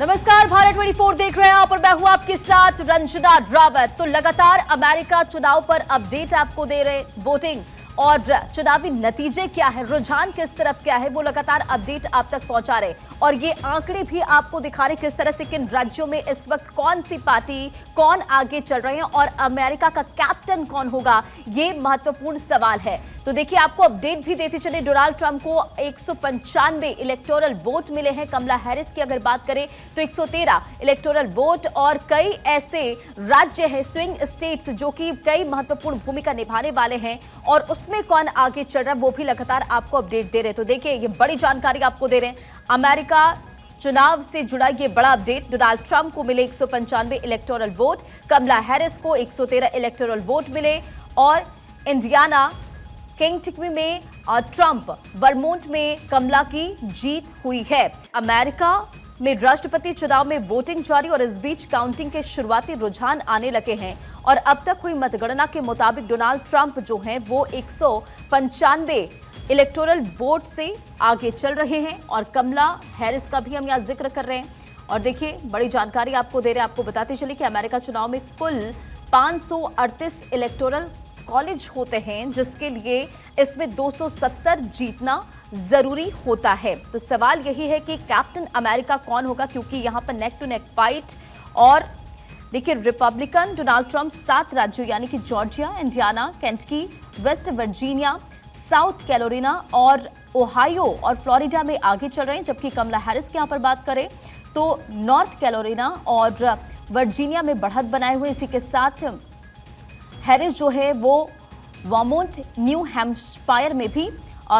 नमस्कार, भारत 24 देख रहे हैं आप और मैं हूं आपके साथ रंजना रावत। तो लगातार अमेरिका चुनाव पर अपडेट आपको दे रहे, वोटिंग और चुनावी नतीजे क्या है, रुझान किस तरफ क्या है, वो लगातार अपडेट आप तक पहुंचा रहे और ये आंकड़े भी आपको दिखा रहे किस तरह से किन राज्यों में इस वक्त कौन सी पार्टी कौन आगे चल रहे हैं और अमेरिका का कैप्टन कौन होगा, ये महत्वपूर्ण सवाल है। तो देखिए, आपको अपडेट भी देते चले, डोनाल्ड ट्रंप को 195 इलेक्टोरल वोट मिले हैं। कमला हैरिस की अगर बात करें तो 113 इलेक्टोरल वोट और कई ऐसे राज्य हैं, स्विंग स्टेट्स, जो कि कई महत्वपूर्ण भूमिका निभाने वाले हैं और उसमें कौन आगे चल रहा है वो भी लगातार आपको अपडेट दे रहे हैं। तो देखिए, ये बड़ी जानकारी आपको दे रहे हैं। अमेरिका चुनाव से जुड़ा ये बड़ा अपडेट, डोनाल्ड ट्रंप को मिले 195 इलेक्टोरल वोट, कमला हैरिस को 113 इलेक्टोरल वोट मिले और इंडियाना केंटकी में ट्रंप, वर्मोंट में कमला की जीत हुई है। अमेरिका में राष्ट्रपति चुनाव में वोटिंग जारी और इस बीच काउंटिंग के शुरुआती रुझान आने लगे हैं और अब तक हुई मतगणना के मुताबिक डोनाल्ड ट्रंप जो हैं वो 195 इलेक्टोरल वोट से आगे चल रहे हैं और कमला हैरिस का भी हम यहाँ जिक्र कर रहे हैं। और देखिए, बड़ी जानकारी आपको दे रहे हैं, आपको बताते चले कि अमेरिका चुनाव में कुल 538 इलेक्टोरल कॉलेज होते हैं, जिसके लिए इसमें 270 जीतना जरूरी होता है। तो सवाल यही है कि कैप्टन अमेरिका कौन होगा, क्योंकि यहां पर नेक टू नेक फाइट। और देखिए, रिपब्लिकन डोनाल्ड ट्रंप 7 राज्यों यानी कि Georgia, Indiana, Kentucky, West Virginia, south Carolina और ओहायो और फ्लोरिडा में आगे चल रहे हैं, जबकि कमला हैरिस की यहां पर बात करें तो नॉर्थ कैरोलिना और वर्जीनिया में बढ़त बनाए हुए। इसी के साथ हैरिस जो है वो वर्मोंट, न्यू हैम्पशायर में भी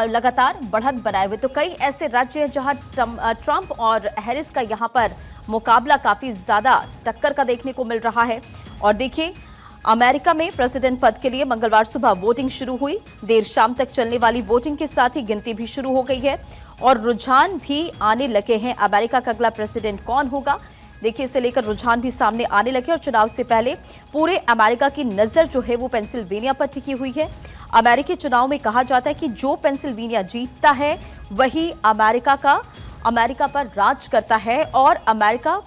लगातार बढ़त बनाए हुए। तो कई ऐसे राज्य हैं जहां ट्रंप और हैरिस का यहां पर मुकाबला काफी ज्यादा टक्कर का देखने को मिल रहा है। और देखिए, अमेरिका में प्रेसिडेंट पद के लिए मंगलवार सुबह वोटिंग शुरू हुई। देर शाम तक चलने वाली वोटिंग के साथ ही गिनती भी शुरू हो गई है और रुझान भी आने लगे हैं। अमेरिका का अगला प्रेसिडेंट कौन होगा, देखिए, इसे लेकर रुझान भी सामने आने लगे और चुनाव से पहले पूरे अमेरिका की नजर जो है वो पेंसिल्वेनिया पर टिकी हुई है। अमेरिकी चुनाव में कहा जाता है कि जो पेंसिल्वेनिया जीतता है वही अमेरिका पर राज करता है और अमेरिका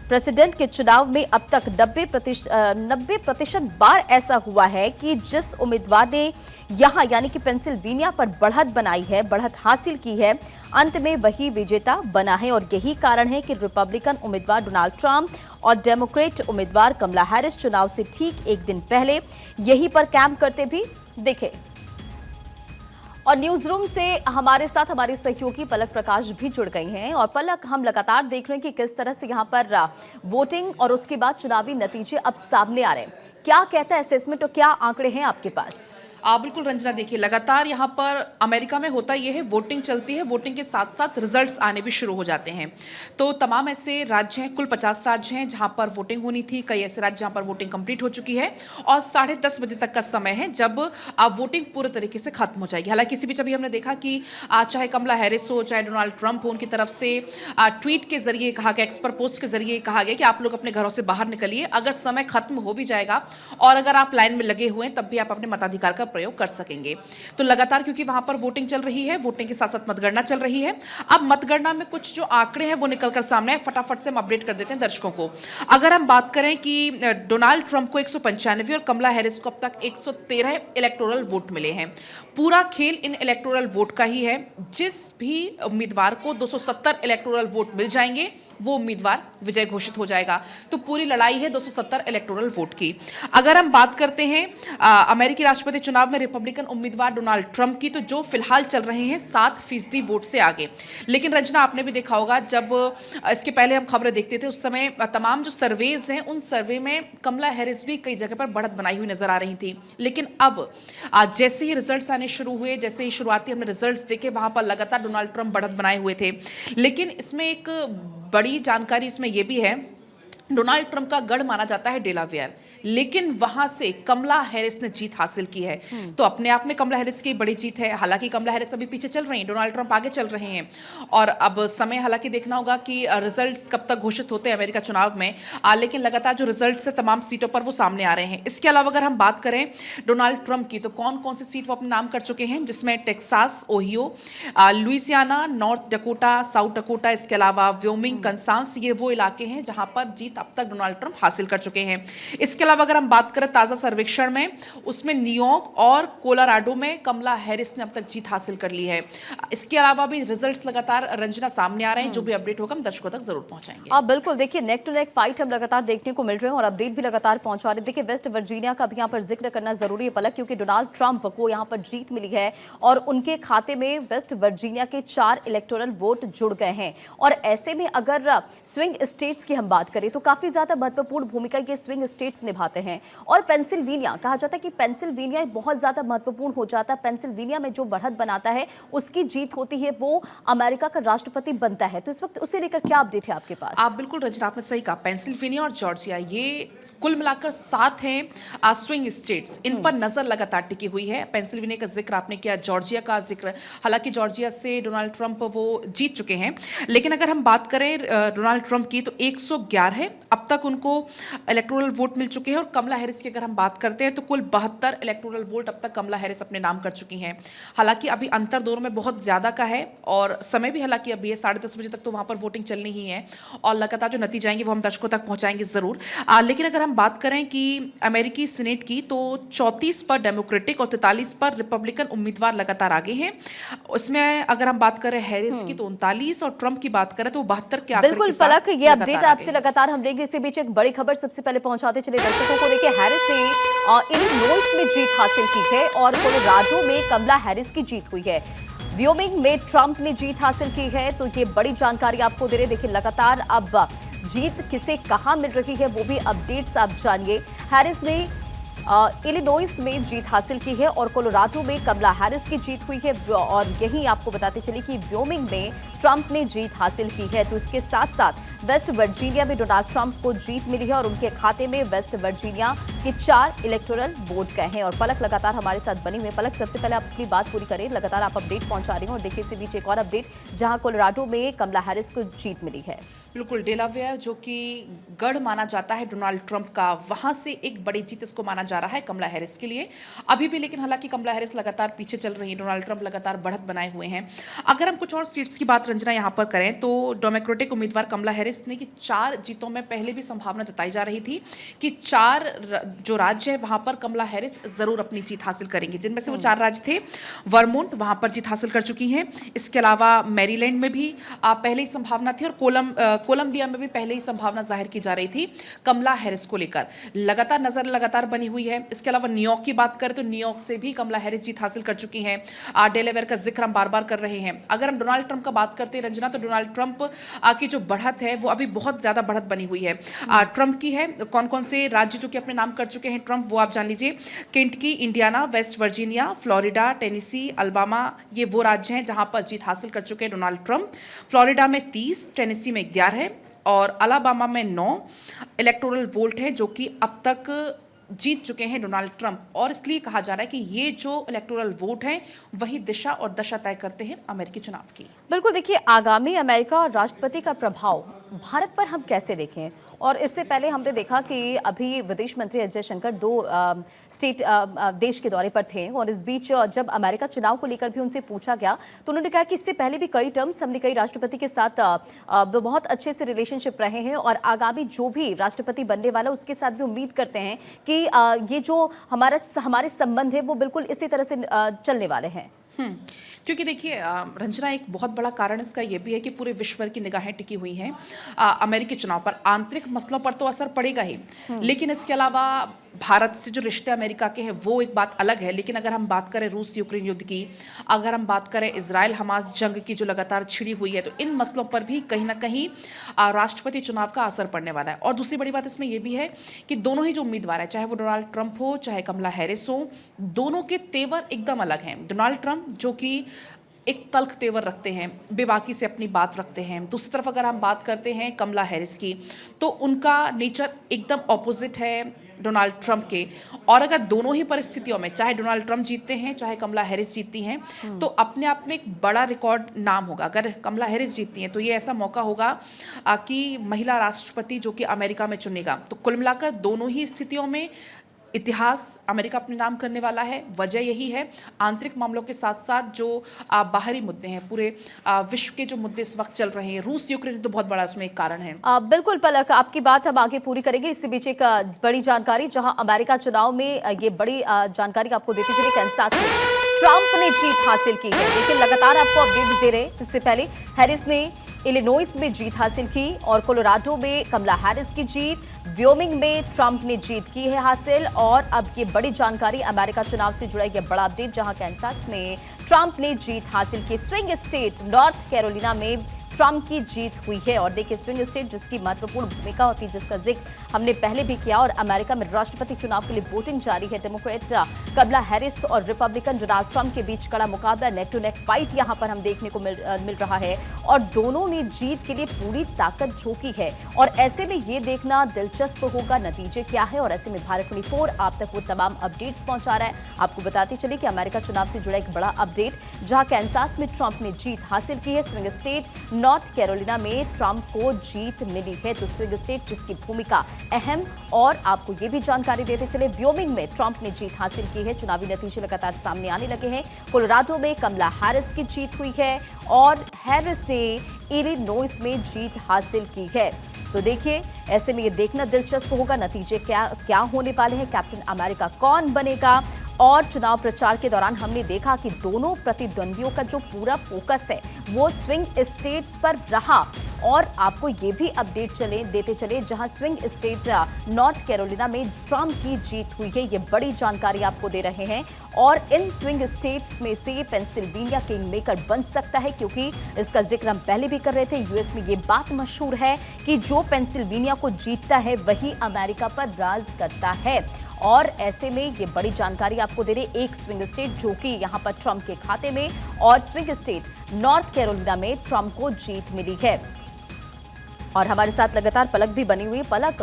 प्रेसिडेंट के चुनाव में अब तक 90% बार ऐसा हुआ है कि जिस उम्मीदवार ने यहां यानी कि पेंसिल्वेनिया पर बढ़त बनाई है, बढ़त हासिल की है, अंत में वही विजेता बना है। और यही कारण है कि रिपब्लिकन उम्मीदवार डोनाल्ड ट्रंप और डेमोक्रेट उम्मीदवार कमला हैरिस चुनाव से ठीक एक दिन पहले यहीं पर कैंप करते भी दिखे। और न्यूज रूम से हमारे साथ हमारी सहयोगी पलक प्रकाश भी जुड़ गई हैं। और पलक, हम लगातार देख रहे हैं कि किस तरह से यहाँ पर वोटिंग और उसके बाद चुनावी नतीजे अब सामने आ रहे हैं। क्या कहता है असेसमेंट और क्या आंकड़े हैं आपके पास? बिल्कुल रंजना, देखिए, लगातार यहाँ पर अमेरिका में होता यह है, वोटिंग चलती है, वोटिंग के साथ साथ रिजल्ट्स आने भी शुरू हो जाते हैं। तो तमाम ऐसे राज्य हैं, कुल 50 राज्य हैं जहाँ पर वोटिंग होनी थी। कई ऐसे राज्य जहाँ पर वोटिंग कंप्लीट हो चुकी है और 10:30 बजे तक का समय है जब वोटिंग पूरे तरीके से खत्म हो जाएगी। हालांकि इसी बीच अभी हमने देखा कि चाहे कमला हैरिस हो, चाहे डोनाल्ड ट्रंप हो, उनकी तरफ से ट्वीट के जरिए कहा गया, एक्स पर पोस्ट के जरिए कहा गया कि आप लोग अपने घरों से बाहर निकलिए, अगर समय खत्म हो भी जाएगा और अगर आप लाइन में लगे हुए हैं तब भी आप अपने मताधिकार का प्रयोग कर सकेंगे। तो लगातार क्योंकि वहां पर वोटिंग चल रही है, वोटिंग के साथ साथ मतगणना चल रही है। अब मतगणना में कुछ जो आंकड़े हैं वो निकलकर सामने आए, फटाफट से हम अपडेट कर देते हैं दर्शकों को। अगर हम बात करें कि डोनाल्ड ट्रंप को 195 और कमला हैरिस को अब तक 113 इलेक्टोरल वोट मिले हैं। पूरा खेल इन इलेक्टोरल वोट का ही है। जिस भी उम्मीदवार को 270 इलेक्टोरल वोट मिल जाएंगे वो उम्मीदवार विजय घोषित हो जाएगा। तो पूरी लड़ाई है 270 इलेक्टोरल वोट की। अगर हम बात करते हैं अमेरिकी राष्ट्रपति चुनाव में रिपब्लिकन उम्मीदवार डोनाल्ड ट्रंप की, तो जो फिलहाल चल रहे हैं 7% वोट से आगे। लेकिन रंजना, आपने भी देखा होगा, जब इसके पहले हम खबरें देखते थे उस समय तमाम जो सर्वेज हैं उन सर्वे में कमला हैरिस भी कई जगह पर बढ़त बनाई हुई नजर आ रही थी। लेकिन अब जैसे ही रिजल्ट्स आने शुरू हुए, जैसे ही शुरुआती हमने रिजल्ट्स देखे, वहां पर लगातार डोनाल्ड ट्रंप बढ़त बनाए हुए थे। लेकिन इसमें एक बड़ी जानकारी इसमें यह भी है डोनाल्ड ट्रंप का गढ़ माना जाता है डेलावेयर, लेकिन वहां से कमला हैरिस ने जीत हासिल की है। तो अपने आप में कमला हैरिस की बड़ी जीत है। हालांकि कमला हैरिस अभी पीछे चल रही हैं, डोनाल्ड ट्रंप आगे चल रहे हैं और अब समय हालांकि देखना होगा कि रिजल्ट्स कब तक घोषित होते हैं अमेरिका चुनाव में। लेकिन लगातार जो रिजल्ट्स है तमाम सीटों पर वो सामने आ रहे हैं। इसके अलावा अगर हम बात करें डोनाल्ड ट्रंप की, तो कौन कौन सी सीट वो अपने नाम कर चुके हैं, जिसमें Texas, Ohio, Louisiana, north Dakota, south Dakota, इसके अलावा व्योमिंग, कंसास, ये वो इलाके हैं जहां पर जीत अब तक डोनाल्ड ट्रंप हासिल कर चुके हैं। इसके अलावा अगर हम बात करें ताजा सर्वेक्षण में, उसमें न्यूयॉर्क और कोलोराडो में कमला हैरिस ने अब तक जीत हासिल कर ली है। इसके अलावा भी रिजल्ट्स लगातार रंजना सामने आ रहे हैं। जो भी अपडेट होगा हम दर्शकों तक जरूर पहुंचाएंगे। अब बिल्कुल देखिए, नेक टू नेक फाइट हम लगातार देखने को मिल रहे हैं और अपडेट भी लगातार पहुंचा रहे हैं। देखिए, वेस्ट वर्जीनिया का भी यहाँ पर जिक्र करना जरूरी है पलक, क्योंकि डोनाल्ड ट्रंप को यहाँ पर जीत मिली है और उनके खाते में वेस्ट वर्जीनिया के 4 इलेक्टोरल वोट जुड़ गए हैं। और ऐसे में अगर स्विंग स्टेट्स की हम बात करें तो काफी ज्यादा महत्वपूर्ण भूमिका ये स्विंग स्टेट्स निभाते हैं। और पेंसिल्वेनिया, कहा जाता है कि पेंसिल्वेनिया बहुत ज्यादा महत्वपूर्ण हो जाता है। पेंसिल्वेनिया में जो बढ़त बनाता है उसकी जीत होती है, वो अमेरिका का राष्ट्रपति बनता है। तो इस वक्त उसे लेकर क्या अपडेट है आपके पास? आप बिल्कुल रंजना, आपने सही कहा। पेंसिल्वेनिया और जॉर्जिया, ये कुल मिलाकर 7 हैं स्विंग स्टेट्स। इन पर नजर लगातार टिकी हुई है। पेंसिल्वेनिया का जिक्र आपने किया, जॉर्जिया का जिक्र, हालांकि जॉर्जिया से डोनाल्ड ट्रंप वो जीत चुके हैं। लेकिन अगर हम बात करें डोनाल्ड ट्रंप की, तो 111 अब तक उनको इलेक्टोरल वोट मिल चुके हैं। और कमला हैरिस की अगर हम बात करते हैं तो कुल 72 इलेक्टोरल वोट अब तक कमला हैरिस अपने नाम कर चुकी हैं। हालांकि अभी अंतर दोनों में बहुत ज्यादा का है और समय भी हालांकि अभी है 10:30 बजे तक तो वहां पर वोटिंग चलनी ही है और लगातार जो नतीजे आएंगे वो हम दर्शकों तक पहुंचाएंगे जरूर। लेकिन अगर हम बात करें कि अमेरिकी सीनेट की, तो 34 पर डेमोक्रेटिक और 43 पर रिपब्लिकन उम्मीदवार लगातार आगे हैं। उसमें अगर हम बात करें हैरिस की तो 39 और ट्रंप की बात करें तो 72 के आंकड़े बिल्कुल के साथ पलक, ये अपडेट आपसे लगातार हम लेंगे। इसी बीच एक बड़ी खबर सबसे पहले पहुंचाते चले दर्शकों को। देखिए, हैरिस ने इलिनॉइस में जीत हासिल की है और कोलोराडो में कमला हैरिस की जीत हुई है। व्योमिंग में ट्रंप ने जीत हासिल की है। तो ये बड़ी जानकारी आपको दे रहे। देखिए, लगातार अब जीत किसे कहां मिल रही है वो भी अपडेट्स आप जानिए। हैरिस ने इलिनॉइस में जीत हासिल की है और कोलोराडो में कमला हैरिस की जीत हुई है। और यही आपको बताते चले कि व्योमिंग में ट्रंप ने जीत हासिल की है। तो इसके साथ साथ वेस्ट वर्जीनिया में डोनाल्ड ट्रंप को जीत मिली है और उनके खाते में वेस्ट वर्जीनिया के 4 इलेक्टोरल वोट गए हैं। और पलक लगातार हमारे साथ बनी हुई है। पलक, सबसे पहले आप अपनी बात पूरी करें। लगातार आप अपडेट पहुंचा रही हैं और देखिए इसी बीच एक और अपडेट जहां कोलोराडो में कमला हैरिस को जीत मिली है। बिल्कुल, डेलावेयर जो कि गढ़ माना जाता है डोनाल्ड ट्रंप का, वहां से एक बड़ी जीत इसको माना जा रहा है कमला हैरिस के लिए अभी भी। लेकिन हालांकि कमला हैरिस लगातार पीछे चल रही है, डोनाल्ड ट्रंप लगातार बढ़त बनाए हुए हैं। अगर हम कुछ और सीट्स की बात रंजना यहां पर करें तो डेमोक्रेटिक उम्मीदवार कमला हैरिस ने कि 4 जीतों में पहले भी संभावना जताई जा रही थी कि 4 जो राज्य है वहां पर कमला हैरिस जरूर अपनी जीत हासिल करेंगे, जिनमें से वो 4 राज्य थे। वर्मोंट, वहां पर जीत हासिल कर चुकी हैं। इसके अलावा मैरीलैंड में भी पहले ही संभावना थी और कोलंबिया में भी पहले ही संभावना जाहिर की जा रही थी कमला हैरिस को लेकर। लगातार नजर लगातार बनी हुई है। इसके अलावा न्यूयॉर्क की बात करें तो न्यूयॉर्क से भी कमला हैरिस जीत हासिल कर चुकी हैं। डेलावेयर का जिक्र हम बार बार कर रहे हैं। अगर हम डोनाल्ड ट्रंप का बात करते हैं रंजना, तो डोनाल्ड ट्रंप की जो बढ़त है वो अभी बहुत ज्यादा बढ़त बनी हुई है। ट्रंप की है। कौन कौन से राज्य जो कि अपने नाम कर चुके हैं ट्रंप, वो आप जान लीजिए। Kentucky, Indiana, West Virginia, Florida, Tennessee, Alabama, ये वो राज्य हैं जहां पर जीत हासिल कर चुके हैं डोनाल्ड ट्रंप। फ्लोरिडा में 30, टेनेसी में 11 है और अलाबामा में 9 इलेक्टोरल वोट है जो कि अब तक जीत चुके हैं डोनाल्ड ट्रंप। और इसलिए कहा जा रहा है कि ये जो इलेक्टोरल वोट हैं वही दिशा और दशा तय करते हैं अमेरिकी चुनाव की। बिल्कुल, देखिए आगामी अमेरिका और राष्ट्रपति का प्रभाव भारत पर हम कैसे देखें। और इससे पहले हमने देखा कि अभी विदेश मंत्री एस जयशंकर 2 देश के दौरे पर थे और इस बीच जब अमेरिका चुनाव को लेकर भी उनसे पूछा गया तो उन्होंने कहा कि इससे पहले भी कई टर्म्स हमने कई राष्ट्रपति के साथ बहुत अच्छे से रिलेशनशिप रहे हैं और आगामी जो भी राष्ट्रपति बनने वाला उसके साथ भी उम्मीद करते हैं कि ये जो हमारे संबंध है वो बिल्कुल इसी तरह से चलने वाले हैं। क्योंकि देखिए रंजना, एक बहुत बड़ा कारण इसका यह भी है कि पूरे विश्व की निगाहें टिकी हुई हैं अमेरिकी चुनाव पर। आंतरिक मसलों पर तो असर पड़ेगा ही, लेकिन इसके अलावा भारत से जो रिश्ते अमेरिका के हैं वो एक बात अलग है। लेकिन अगर हम बात करें रूस यूक्रेन युद्ध की, अगर हम बात करें इजराइल हमास जंग की जो लगातार छिड़ी हुई है, तो इन मसलों पर भी कहीं ना कहीं राष्ट्रपति चुनाव का असर पड़ने वाला है। और दूसरी बड़ी बात इसमें यह भी है कि दोनों ही जो उम्मीदवार हैं, चाहे वो डोनाल्ड ट्रंप हो चाहे कमला हैरिस हो, दोनों के तेवर एकदम अलग हैं। डोनाल्ड ट्रंप जो कि एक तल्ख तेवर रखते हैं, बेबाकी से अपनी बात रखते हैं। दूसरी तरफ अगर हम बात करते हैं कमला हैरिस की, तो उनका नेचर एकदम ऑपोजिट है डोनाल्ड ट्रंप के। और अगर दोनों ही परिस्थितियों में, चाहे डोनाल्ड ट्रंप जीतते हैं चाहे कमला हैरिस जीतती हैं, तो अपने आप में एक बड़ा रिकॉर्ड नाम होगा। अगर कमला हैरिस जीतती हैं तो ये ऐसा मौका होगा कि महिला राष्ट्रपति जो कि अमेरिका में चुनेगा। तो कुल मिलाकर दोनों ही स्थितियों में इतिहास अमेरिका अपने नाम करने वाला है। वजह यही है, आंतरिक मामलों के साथ साथ जो बाहरी मुद्दे हैं, पूरे विश्व के जो मुद्दे इस वक्त चल रहे हैं, रूस यूक्रेन तो बहुत बड़ा उसमें एक कारण है। बिल्कुल पलक, आपकी बात हम आगे पूरी करेंगे। इसी बीच एक बड़ी जानकारी, जहां अमेरिका चुनाव में ये बड़ी जानकारी आपको देती चली, कैंसास में ट्रंप ने जीत हासिल की है। लेकिन लगातार आपको अपडेट दे रहे। इससे पहले हैरिस ने इलिनॉइस में जीत हासिल की और कोलोराडो में कमला हैरिस की जीत, व्योमिंग में ट्रंप ने जीत की है हासिल। और अब ये बड़ी जानकारी अमेरिका चुनाव से जुड़ा ये बड़ा अपडेट, जहां कैंसास में ट्रंप ने जीत हासिल की। स्विंग स्टेट नॉर्थ कैरोलिना में ट्रंप की जीत हुई है। और देखिए, स्विंग स्टेट जिसकी महत्वपूर्ण भूमिका होती है, जिसका जिक्र हमने पहले भी किया। और अमेरिका में राष्ट्रपति चुनाव के लिए वोटिंग जारी है। डेमोक्रेट कमला हैरिस और रिपब्लिकन डोनाल्ड ट्रंप के बीच कड़ा मुकाबला, नेक टू नेक फाइट यहां पर हम देखने को मिल रहा है। और दोनों ने जीत के लिए पूरी ताकत झोंकी है। और ऐसे में ये देखना दिलचस्प होगा नतीजे क्या है। और ऐसे में भारत 24 आप तक वो तमाम अपडेट्स पहुंचा रहा है। आपको बताते चले कि अमेरिका चुनाव से जुड़ा एक बड़ा अपडेट, जहां कैंसास में ट्रंप ने जीत हासिल की है। स्विंग स्टेट नॉर्थ कैरोलिना में ट्रंप को जीत मिली है। तो स्विंग स्टेट जिसकी भूमिका अहम। और आपको ये भी जानकारी देते चले, व्योमिंग में ट्रंप ने जीत हासिल की है। चुनावी नतीजे लगातार सामने आने लगे हैं। कोलोराडो में कमला हैरिस की जीत हुई है और हैरिस ने इलिनॉइस में जीत हासिल की है। तो देखिए, ऐसे में ये देखना दिलचस्प होगा नतीजे क्या होने वाले हैं, कैप्टन अमेरिका कौन बनेगा। और चुनाव प्रचार के दौरान हमने देखा कि दोनों प्रतिद्वंदियों का जो पूरा फोकस है वो स्विंग स्टेट्स पर रहा। और आपको ये भी अपडेट देते चले, जहां स्विंग स्टेट नॉर्थ कैरोलिना में ट्रंप की जीत हुई है। ये बड़ी जानकारी आपको दे रहे हैं। और इन स्विंग स्टेट्स में से पेंसिल्वेनिया किंग मेकर बन सकता है, क्योंकि इसका जिक्र हम पहले भी कर रहे थे। यूएस में ये बात मशहूर है कि जो पेंसिल्वेनिया को जीतता है वही अमेरिका पर राज करता है। और ऐसे में ये बड़ी जानकारी आपको दे रहे, एक स्विंग स्टेट जो कि यहां पर ट्रंप के खाते में, और स्विंग स्टेट नॉर्थ कैरोलिना में ट्रंप को जीत मिली है। और हमारे साथ लगातार पलक भी बनी हुई है। पलक,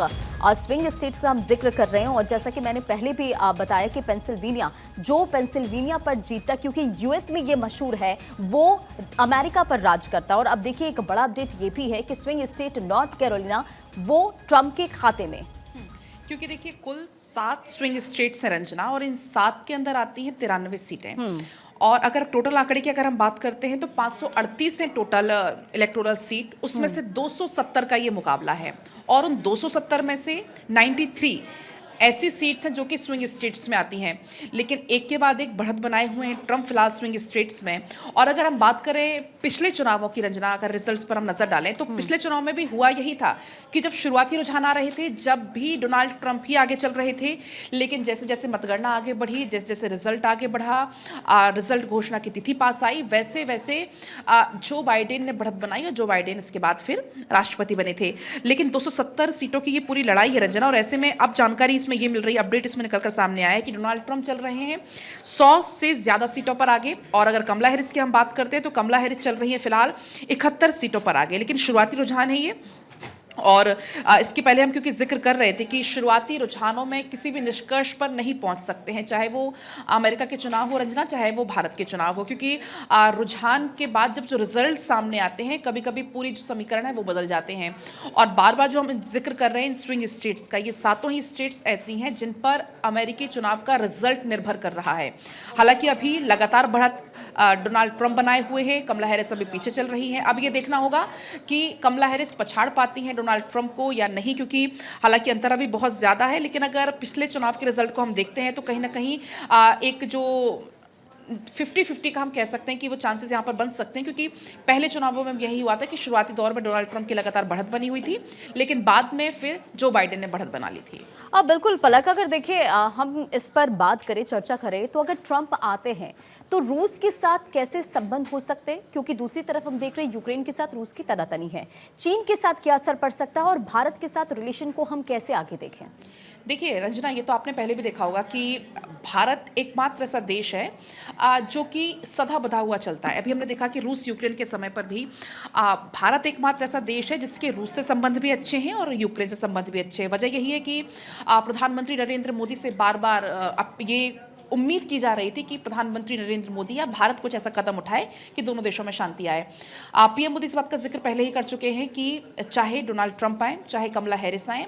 स्विंग स्टेट्स का हम जिक्र कर रहे हैं और जैसा कि मैंने पहले भी बताया कि पेंसिल्वेनिया पर जीतता, क्योंकि यूएस में ये मशहूर है, वो अमेरिका पर राज करता है। और अब देखिए, एक बड़ा अपडेट ये भी है कि स्विंग स्टेट नॉर्थ कैरोलिना वो ट्रंप के खाते में, क्योंकि देखिए कुल 7 स्विंग स्टेट्स हैं रंजना, और इन 7 के अंदर आती हैं 93 सीटें। और अगर टोटल आंकड़े की अगर हम बात करते हैं तो 538 हैं टोटल इलेक्टोरल सीट, उसमें से 270 का ये मुकाबला है। और उन 270 में से 93 ऐसी सीट्स हैं जो कि स्विंग स्टेट्स में आती हैं। लेकिन एक के बाद एक बढ़त बनाए हुए हैं ट्रंप फिलहाल स्विंग स्टेट्स में। और अगर हम बात करें पिछले चुनावों की रंजना, अगर रिजल्ट्स पर हम नजर डालें तो पिछले चुनाव में भी हुआ यही था कि जब शुरुआती रुझान आ रहे थे, जब भी डोनाल्ड ट्रंप ही आगे चल रहे थे, लेकिन जैसे जैसे मतगणना आगे बढ़ी, जैसे जैसे रिजल्ट आगे बढ़ा, रिजल्ट घोषणा की तिथि पास आई, वैसे वैसे जो बाइडेन ने बढ़त बनाई और जो बाइडेन इसके बाद फिर राष्ट्रपति बने थे। लेकिन 270 सीटों की ये पूरी लड़ाई है रंजना। और ऐसे में अब जानकारी इसमें ये मिल रही, अपडेट इसमें निकलकर सामने आया है कि डोनाल्ड ट्रंप चल रहे हैं 100 से ज्यादा सीटों पर आगे। और अगर कमला हैरिस की हम बात करते हैं तो कमला हैरिस चल रही है फिलहाल 71 सीटों पर आगे। लेकिन शुरुआती रुझान है ये। और इसके पहले हम क्योंकि जिक्र कर रहे थे कि शुरुआती रुझानों में किसी भी निष्कर्ष पर नहीं पहुंच सकते हैं, चाहे वो अमेरिका के चुनाव हो रंजना, चाहे वो भारत के चुनाव हो, क्योंकि रुझान के बाद जब जो रिजल्ट सामने आते हैं, कभी कभी पूरी जो समीकरण है वो बदल जाते हैं। और बार बार जो हम जिक्र कर रहे हैं इन स्विंग स्टेट्स का, ये 7 ही स्टेट्स ऐसी हैं जिन पर अमेरिकी चुनाव का रिजल्ट निर्भर कर रहा है। हालांकि अभी लगातार बढ़त डोनाल्ड ट्रंप बनाए हुए हैं, कमला हैरिस अभी पीछे चल रही हैं। अब ये देखना होगा कि कमला हैरिस पछाड़ पाती हैं डोनाल्ड ट्रंप को या नहीं, क्योंकि हालांकि अंतर अभी बहुत ज़्यादा है। लेकिन अगर पिछले चुनाव के रिजल्ट को हम देखते हैं तो कहीं ना कहीं एक जो 50-50 का हम कह सकते हैं कि वो चांसेस यहाँ पर बन सकते हैं, क्योंकि पहले चुनावों में यही हुआ था कि शुरुआती दौर में डोनाल्ड ट्रंप की लगातार बढ़त बनी हुई थी, लेकिन बाद में फिर जो बाइडेन ने बढ़त बना ली थी। अब बिल्कुल पलक, अगर देखिए हम इस पर बात करें, चर्चा करें, तो अगर ट्रंप आते हैं तो रूस के साथ कैसे संबंध हो सकते हैं, क्योंकि दूसरी तरफ हम देख रहे हैं यूक्रेन के साथ रूस की तनातनी है। चीन के साथ क्या असर पड़ सकता है और भारत के साथ रिलेशन को हम कैसे आगे देखें? देखिए रंजना, ये तो आपने पहले भी देखा होगा कि भारत एकमात्र ऐसा देश है जो कि सदा बंधा हुआ चलता है। अभी हमने देखा कि रूस यूक्रेन के समय पर भी भारत एकमात्र ऐसा देश है जिसके रूस से संबंध भी अच्छे हैं और यूक्रेन से संबंध भी अच्छे हैं। वजह यही है कि प्रधानमंत्री नरेंद्र मोदी से बार बार अब ये उम्मीद की जा रही थी कि प्रधानमंत्री नरेंद्र मोदी या भारत कुछ ऐसा कदम उठाए कि दोनों देशों में शांति आए। पीएम मोदी इस बात का जिक्र पहले ही कर चुके हैं कि चाहे डोनाल्ड ट्रंप आए, चाहे कमला हैरिस आए,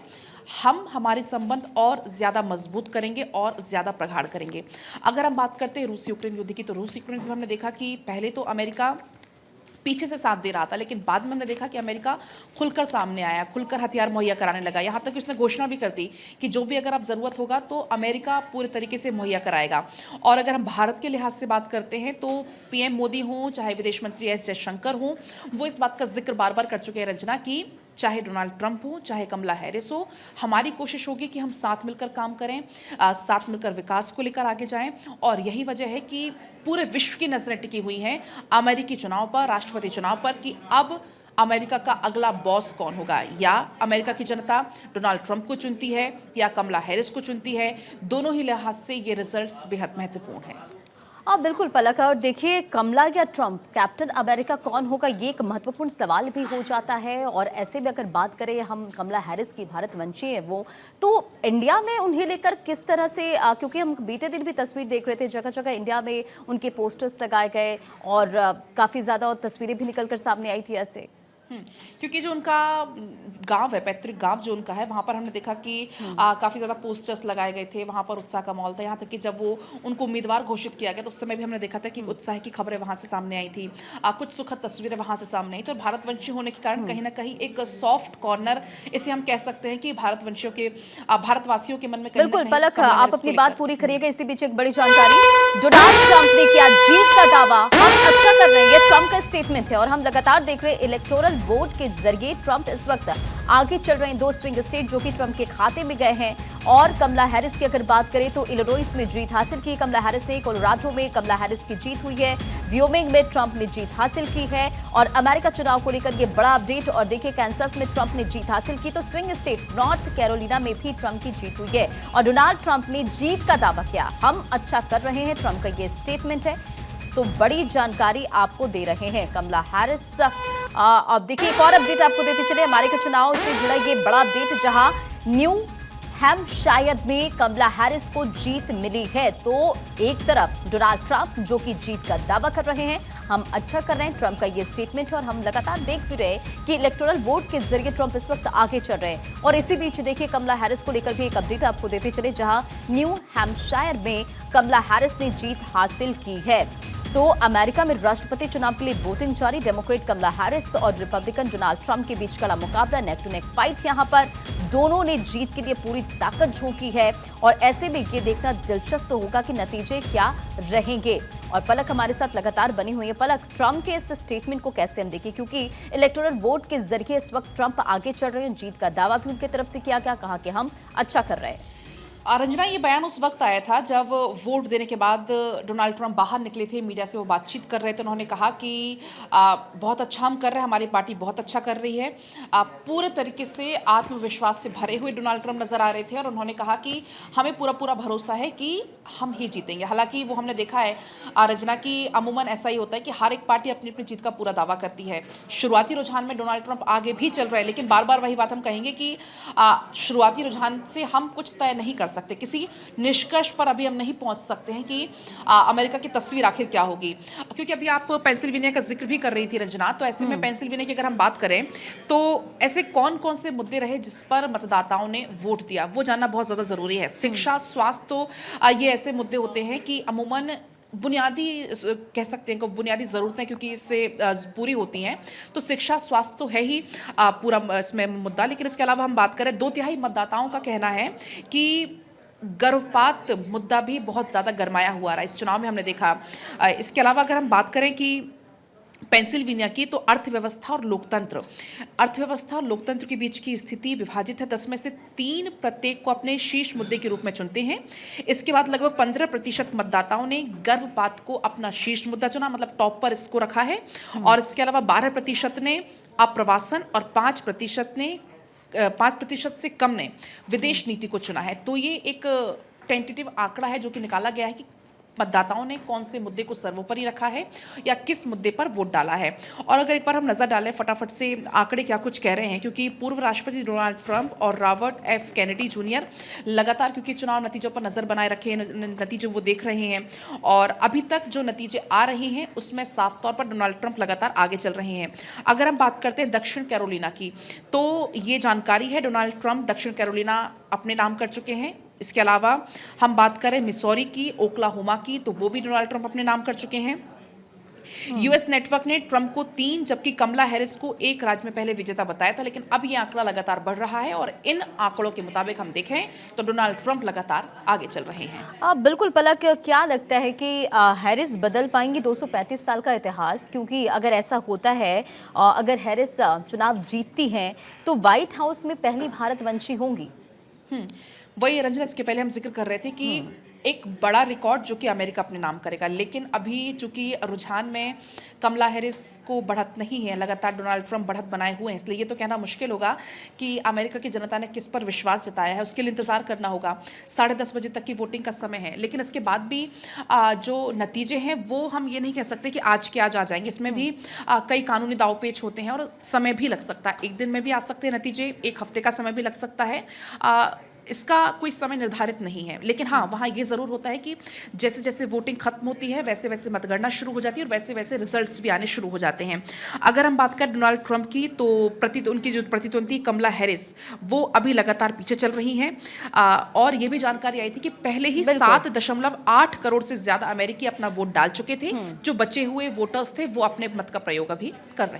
हम हमारे संबंध और ज़्यादा मजबूत करेंगे और ज़्यादा प्रगाढ़ करेंगे। अगर हम बात करते हैं रूस यूक्रेन युद्ध की, तो रूस यूक्रेन में हमने देखा कि पहले तो अमेरिका पीछे से साथ दे रहा था, लेकिन बाद में हमने देखा कि अमेरिका खुलकर सामने आया, खुलकर हथियार मुहैया कराने लगा। यहाँ तक कि उसने घोषणा भी कर दी कि जो भी अगर आप ज़रूरत होगा तो अमेरिका पूरे तरीके से मुहैया कराएगा। और अगर हम भारत के लिहाज से बात करते हैं तो पीएम मोदी हों, चाहे विदेश मंत्री एस जयशंकर हों, वो इस बात का जिक्र बार बार कर चुके हैं रंजना कि चाहे डोनाल्ड ट्रंप हो, चाहे कमला हैरिस हो, हमारी कोशिश होगी कि हम साथ मिलकर काम करें, साथ मिलकर विकास को लेकर आगे जाएं। और यही वजह है कि पूरे विश्व की नजरें टिकी हुई हैं अमेरिकी चुनाव पर, राष्ट्रपति चुनाव पर, कि अब अमेरिका का अगला बॉस कौन होगा। या अमेरिका की जनता डोनाल्ड ट्रंप को चुनती है या कमला हैरिस को चुनती है। दोनों ही लिहाज से ये रिजल्ट्स बेहद महत्वपूर्ण हैं। बिल्कुल पलक। और देखिए, कमला या ट्रंप, कैप्टन अमेरिका कौन होगा, ये एक महत्वपूर्ण सवाल भी हो जाता है। और ऐसे में अगर बात करें हम कमला हैरिस की, भारतवंशी है वो, तो इंडिया में उन्हें लेकर किस तरह से, क्योंकि हम बीते दिन भी तस्वीर देख रहे थे, जगह जगह इंडिया में उनके पोस्टर्स लगाए गए और काफ़ी ज़्यादा तस्वीरें भी निकल कर सामने आई थी ऐसे। क्योंकि जो उनका गांव है, पैतृक गांव जो उनका है, वहाँ पर हमने देखा कि काफ़ी ज़्यादा पोस्टर्स लगाए गए थे, वहाँ पर उत्साह का माहौल था। यहाँ तक कि जब वो उनको उम्मीदवार घोषित किया गया तो उस समय भी हमने देखा था कि उत्साह की खबरें वहाँ से सामने आई थी, कुछ सुखद तस्वीरें वहाँ से सामने आई। तो भारतवंशी होने के कारण कहीं ना कहीं एक सॉफ्ट कॉर्नर, इसे हम कह सकते हैं कि भारतवंशियों के, भारतवासियों के मन में बिल्कुल पलक, आप अपनी बात पूरी करिएगा। इसी बीच एक बड़ी जानकारी, डोनाल्ड ट्रंप ने किया जीत का दावा, हम अच्छा कर रहे हैं, ये ट्रंप का स्टेटमेंट है। और हम लगातार देख रहे हैं इलेक्टोरल वोट के जरिए ट्रंप इस वक्त आगे चल रहे हैं। 2 स्विंग स्टेट जो कि ट्रंप के खाते में गए हैं। और कमला हैरिस की अगर बात करें तो इलिनॉइस में जीत हासिल की कमला हैरिस ने, कोलोराडो में कमला हैरिस की जीत हुई है, व्योमिंग में ट्रंप ने जीत हासिल की है। और अमेरिका चुनाव को लेकर ये बड़ा अपडेट। और देखिए, कैंसस में ट्रंप ने जीत हासिल की, तो स्विंग स्टेट नॉर्थ कैरोलिना में भी ट्रंप की जीत हुई है। और डोनाल्ड ट्रंप ने जीत का दावा किया, हम अच्छा कर रहे हैं, ट्रंप का ये स्टेटमेंट है। तो बड़ी जानकारी आपको दे रहे हैं कमला हैरिस। अब देखिए, एक और अपडेट आपको देते चले अमेरिका चुनाव से जुड़ा ये बड़ा अपडेट, जहां न्यू हैम्पशायर में कमला हैरिस को जीत मिली है। तो एक तरफ डोनाल्ड ट्रंप जो कि जीत का दावा कर रहे हैं, हम अच्छा कर रहे हैं, ट्रंप का ये स्टेटमेंट है। और हम लगातार देख भी रहे कि इलेक्टोरल वोट के जरिए ट्रंप इस वक्त आगे चल रहे हैं। और इसी बीच देखिए, कमला हैरिस को लेकर भी एक अपडेट आपको देते चले, जहां न्यू हैम्पशायर में कमला हैरिस ने जीत हासिल की है। तो अमेरिका में राष्ट्रपति चुनाव के लिए वोटिंग जारी, डेमोक्रेट कमला हैरिस और रिपब्लिकन डोनाल्ड ट्रंप के बीच कड़ा मुकाबला, नेक टू नेक फाइट। यहां पर दोनों ने जीत के लिए पूरी ताकत झोंकी है। और ऐसे में ये देखना दिलचस्प होगा कि नतीजे क्या रहेंगे। और पलक हमारे साथ लगातार बनी हुई है। पलक, ट्रंप के इस स्टेटमेंट को कैसे हम देखें, क्योंकि इलेक्टोरल वोट के जरिए इस वक्त ट्रंप आगे चल रहे हैं, जीत का दावा भी उनकी तरफ से किया गया, कहा कि हम अच्छा कर रहे हैं। रंजना, ये बयान उस वक्त आया था जब वोट देने के बाद डोनाल्ड ट्रंप बाहर निकले थे, मीडिया से वो बातचीत कर रहे थे। उन्होंने कहा कि बहुत अच्छा हम कर रहे हैं, हमारी पार्टी बहुत अच्छा कर रही है। पूरे तरीके से आत्मविश्वास से भरे हुए डोनाल्ड ट्रंप नजर आ रहे थे। और उन्होंने कहा कि हमें पूरा पूरा भरोसा है कि हम ही जीतेंगे। हालांकि वो हमने देखा है रंजना कि अमूमन ऐसा ही होता है कि हर एक पार्टी अपनी अपनी जीत का पूरा दावा करती है। शुरुआती रुझान में डोनाल्ड ट्रंप आगे भी चल रहे हैं, लेकिन बार बार वही बात हम कहेंगे कि शुरुआती रुझान से हम कुछ तय नहीं कर सकते, किसी निष्कर्ष पर अभी हम नहीं पहुंच सकते हैं कि अमेरिका की तस्वीर आखिर क्या होगी। क्योंकि अभी आप पेंसिल्वेनिया का जिक्र भी कर रही थी रंजना, तो ऐसे में पेंसिल्वेनिया की अगर हम बात करें तो ऐसे कौन कौन से मुद्दे रहे जिस पर मतदाताओं ने वोट दिया, वो जानना बहुत ज़्यादा ज़रूरी है। शिक्षा, स्वास्थ्य, तो ये ऐसे मुद्दे होते हैं कि अमूमन बुनियादी कह सकते हैं, बुनियादी ज़रूरतें क्योंकि इससे पूरी होती हैं। तो शिक्षा, स्वास्थ्य तो है ही पूरा इसमें मुद्दा। लेकिन इसके अलावा हम बात करें, 2/3 मतदाताओं का कहना है कि गर्भपात मुद्दा भी बहुत ज़्यादा गरमाया हुआ रहा इस चुनाव में, हमने देखा। इसके अलावा अगर हम बात करें कि पेंसिल्वेनिया की, तो अर्थव्यवस्था और लोकतंत्र, अर्थव्यवस्था और लोकतंत्र के बीच की स्थिति विभाजित है। 10 में से 3 प्रत्येक को अपने शीर्ष मुद्दे के रूप में चुनते हैं। इसके बाद लगभग 15% मतदाताओं ने गर्भपात को अपना शीर्ष मुद्दा चुना, मतलब टॉप पर इसको रखा है। और इसके अलावा 12% ने अप्रवासन और 5% ने 5% से कम ने विदेश नीति को चुना है। तो ये एक टेंटेटिव आंकड़ा है जो कि निकाला गया है कि मतदाताओं ने कौन से मुद्दे को सर्वोपरि रखा है या किस मुद्दे पर वोट डाला है। और अगर एक बार हम नजर डालें फटाफट से आंकड़े क्या कुछ कह रहे हैं, क्योंकि पूर्व राष्ट्रपति डोनाल्ड ट्रंप और रॉबर्ट एफ कैनेडी जूनियर लगातार क्योंकि चुनाव नतीजों पर नजर बनाए रखे हैं, नतीजे वो देख रहे हैं और अभी तक जो नतीजे आ रहे हैं उसमें साफ तौर पर डोनाल्ड ट्रंप लगातार आगे चल रहे हैं। अगर हम बात करते हैं दक्षिण कैरोलिना की, तो ये जानकारी है डोनाल्ड ट्रंप दक्षिण कैरोलिना अपने नाम कर चुके हैं। इसके अलावा हम बात करें मिसौरी की, ओक्लाहोमा की, तो वो भी डोनाल्ड ट्रंप अपने नाम कर चुके हैं। यूएस नेटवर्क ने ट्रंप को 3 जबकि कमला हैरिस को 1 राज्य में पहले विजेता बताया था, लेकिन अब ये आंकड़ा लगातार बढ़ रहा है और इन आंकड़ों के मुताबिक हम देखें तो डोनाल्ड ट्रंप लगातार आगे चल रहे हैं। बिल्कुल पलक, क्या लगता है कि हैरिस बदल पाएंगी 235 साल का इतिहास? क्योंकि अगर ऐसा होता है, अगर हैरिस चुनाव जीतती हैं तो व्हाइट हाउस में पहली भारतवंशी होंगी। वही रंजना, इसके पहले हम जिक्र कर रहे थे कि एक बड़ा रिकॉर्ड जो कि अमेरिका अपने नाम करेगा, लेकिन अभी चूंकि रुझान में कमला हैरिस को बढ़त नहीं है, लगातार डोनाल्ड ट्रंप बढ़त बनाए हुए हैं, इसलिए ये तो कहना मुश्किल होगा कि अमेरिका की जनता ने किस पर विश्वास जताया है। उसके लिए इंतजार करना होगा। 10:30 बजे तक की वोटिंग का समय है, लेकिन इसके बाद भी जो नतीजे हैं वो हम ये नहीं कह सकते कि आज के आज आ जाएंगे। इसमें भी कई कानूनी दावपेच होते हैं और समय भी लग सकता है। एक दिन में भी आ सकते हैं नतीजे, 1 हफ्ते का समय भी लग सकता है। इसका कोई समय निर्धारित नहीं है, लेकिन हाँ वहाँ ये ज़रूर होता है कि जैसे जैसे वोटिंग खत्म होती है वैसे वैसे मतगणना शुरू हो जाती है और वैसे वैसे रिजल्ट्स भी आने शुरू हो जाते हैं। अगर हम बात करें डोनाल्ड ट्रंप की, तो उनकी जो प्रतिद्वंदी कमला हैरिस वो अभी लगातार पीछे चल रही हैं। और ये भी जानकारी आई थी कि पहले ही 7.8 करोड़ से ज़्यादा अमेरिकी अपना वोट डाल चुके थे। जो बचे हुए वोटर्स थे वो अपने मत का प्रयोग अभी कर रहे हैं।